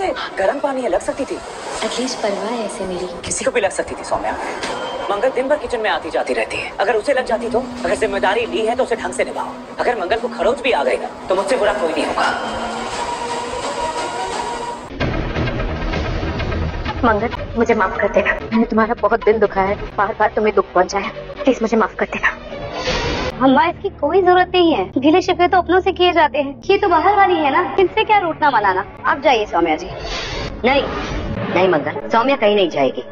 से गर्म पानी लग सकती थी। एटलीस्ट परवाह है ऐसे मेरी। किसी को भी लग सकती थी सौम्या। मंगल दिन भर किचन में आती जाती रहती है, अगर उसे लग जाती तो? अगर जिम्मेदारी ली है तो उसे ढंग से निभाओ। अगर मंगल को खरोच भी आ गई ना तो मुझसे बुरा कोई नहीं होगा। मंगल, मुझे माफ कर देना, मैंने तुम्हारा बहुत दिल दुखाया है, बार बार तुम्हें दुख पहुंचाया, प्लीज मुझे माफ कर देना। अम्मा, इसकी कोई जरूरत नहीं है, गिले शिकवे तो अपनों से किए जाते हैं, ये तो बाहर वाली है ना, इनसे क्या रूठना मनाना। आप जाइए सौम्या जी। नहीं नहीं मंगल, सौम्या कहीं नहीं जाएगी।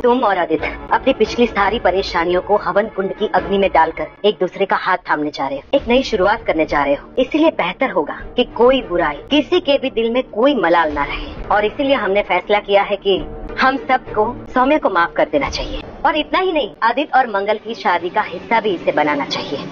तुम और आदित्य अपनी पिछली सारी परेशानियों को हवन कुंड की अग्नि में डालकर एक दूसरे का हाथ थामने जा रहे हो, एक नई शुरुआत करने जा रहे हो। इसीलिए बेहतर होगा कि कोई बुराई, किसी के भी दिल में कोई मलाल ना रहे। और इसीलिए हमने फैसला किया है कि हम सबको सौम्या को माफ कर देना चाहिए। और इतना ही नहीं, आदित्य और मंगल की शादी का हिस्सा भी इसे बनाना चाहिए।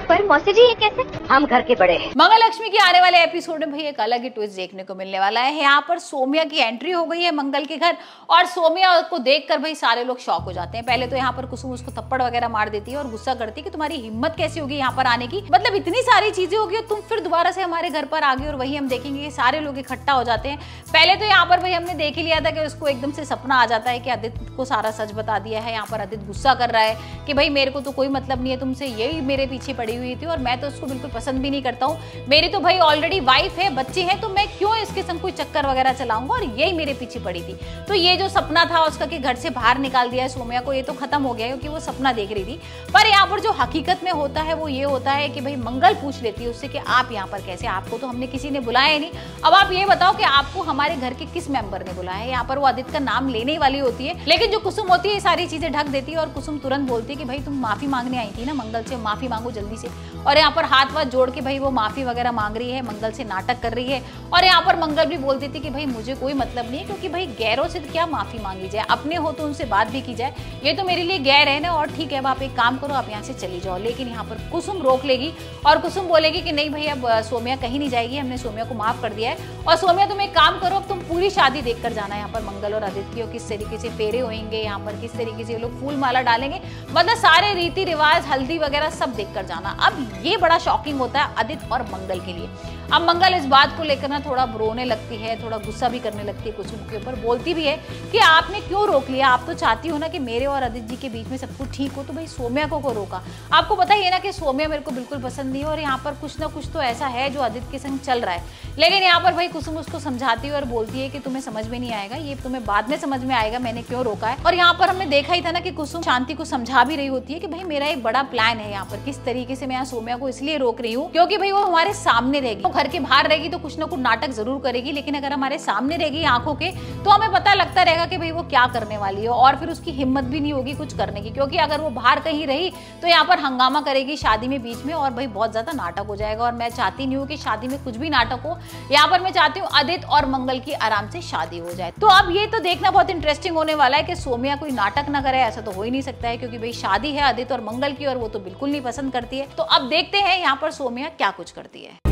पर मौसी जी, ये कैसे? हम घर के बड़े हैं। मंगललक्ष्मी के आने वाले एपिसोड में भाई एक अलग ही ट्विस्ट देखने को मिलने वाला है। यहाँ पर सौम्या की एंट्री हो गई है मंगल के घर, और सौम्या को देखकर भाई सारे लोग शॉक हो जाते हैं। पहले तो यहाँ पर कुसुम उसको थप्पड़ वगैरह मार देती है और गुस्सा करती है कि तुम्हारी हिम्मत कैसी होगी यहाँ पर आने की, मतलब इतनी सारी चीजें होगी और तुम फिर दोबारा से हमारे घर पर आ गई। और वही हम देखेंगे कि सारे लोग इकट्ठा हो जाते हैं। पहले तो यहाँ पर भाई हमने देख ही लिया था कि उसको एकदम से सपना आ जाता है कि आदित्य को सारा सच बता दिया है। यहाँ पर आदित्य गुस्सा कर रहा है कि भाई मेरे को तो कोई मतलब नहीं है तुमसे, यही मेरे पीछे पड़ी हुई थी और मैं तो उसको बिल्कुल पसंद भी नहीं करता हूँ। मेरी तो भाई ऑलरेडी वाइफ है, बच्चे हैं, तो मैं क्यों इसके संग कोई चक्कर वगैरह चलाऊंगा, और यही मेरे पीछे पड़ी थी। तो ये जो सपना था उसका कि घर से बाहर निकाल दिया है सौम्या को, ये तो खत्म हो गया है क्योंकि वो सपना देख रही थी। पर यहाँ पर जो हकीकत में होता है वो ये होता है कि भाई मंगल पूछ लेती है उससे कि आप यहाँ पर कैसे, आपको तो हमने किसी ने बुलाया नहीं, अब आप ये बताओ कि आपको हमारे घर के किस मेंबर ने बुलाया है। यहाँ पर वो आदित्य का नाम लेने वाली होती है, लेकिन जो कुसुम होती है ये सारी चीजें ढक देती है और कुसुम तुरंत बोलती है कि भाई तुम माफी मांगने आई थी ना मंगल से, माफी मांगो जल्दी से। और यहाँ पर हाथ वाथ जोड़ के भाई वो माफी वगैरह मांग रही है, मंगल से नाटक कर रही है। और यहाँ पर मंगल भी बोलती थी कि भाई मुझे कोई मतलब नहीं है, क्योंकि भाई गैरों से क्या माफी मांगी जाए, अपने हो तो उनसे बात भी की जाए, ये तो मेरे लिए गैर है ना। और ठीक है, अब आप एक काम करो, आप यहाँ से चली जाओ। लेकिन यहाँ पर कुसुम रोक लेगी और कुसुम बोलेगी कि नहीं भाई अब सौम्या कहीं नहीं जाएगी, हमने सौम्या को माफ कर दिया है। और सौम्या तुम एक काम करो, अब तुम पूरी शादी देख कर जाना यहाँ पर मंगल और आदित्य की, और किस तरीके से फेरे होंगे, यहाँ पर किस तरीके से लोग फूल माला डालेंगे, मतलब सारे रीति रिवाज, हल्दी वगैरह सब देख कर जाना। अब ये बड़ा शॉकिंग होता है आदित्य और मंगल के लिए। अब मंगल इस बात को लेकर ना थोड़ा रोने लगती है, थोड़ा गुस्सा भी करने लगती है कुसुम के ऊपर, बोलती भी है कि आपने क्यों रोक लिया, आप तो चाहती हो ना कि मेरे और आदित्य जी के बीच में सब कुछ ठीक हो, तो भाई सौम्या को रोका। आपको पता ही है ना कि सौम्या मेरे को बिल्कुल पसंद नहीं है, और यहाँ पर कुछ ना कुछ तो ऐसा है जो आदित्य के संग चल रहा है। लेकिन यहाँ पर भाई कुसुम उसको समझाती है और बोलती है कि तुम्हें समझ में नहीं आएगा, ये तुम्हें बाद में समझ में आएगा मैंने क्यों रोका है। और यहाँ पर हमने देखा ही था ना कि कुसुम शांति को समझा भी रही होती है कि भाई मेरा एक बड़ा प्लान है यहाँ पर, किस तरीके से मैं यहाँ सौम्या को इसलिए रोक रही हूँ क्योंकि भाई वो हमारे सामने रहेगी। वो घर के बाहर रहेगी तो कुछ ना कुछ नाटक जरूर करेगी, लेकिन अगर हमारे सामने रहेगी आंखों के तो हमें पता लगता रहेगा कि भाई वो क्या करने वाली है, और फिर उसकी हिम्मत भी नहीं होगी कुछ करने की। क्योंकि अगर वो बाहर कहीं रही तो यहाँ पर हंगामा करेगी शादी में बीच में, और भाई बहुत ज्यादा नाटक हो जाएगा। और मैं चाहती नहीं हूँ कि शादी में कुछ भी नाटक हो, यहाँ पर मैं चाहती हूँ आदित्य और मंगल की आराम से शादी हो जाए। तो अब ये तो देखना बहुत इंटरेस्टिंग होने वाला है कि सौम्या कोई नाटक ना करे, ऐसा तो हो ही नहीं सकता है क्योंकि भाई शादी है आदित्य और मंगल की और वो तो बिल्कुल नहीं पसंद करती है। तो अब देखते हैं यहाँ पर सौम्या क्या कुछ करती है।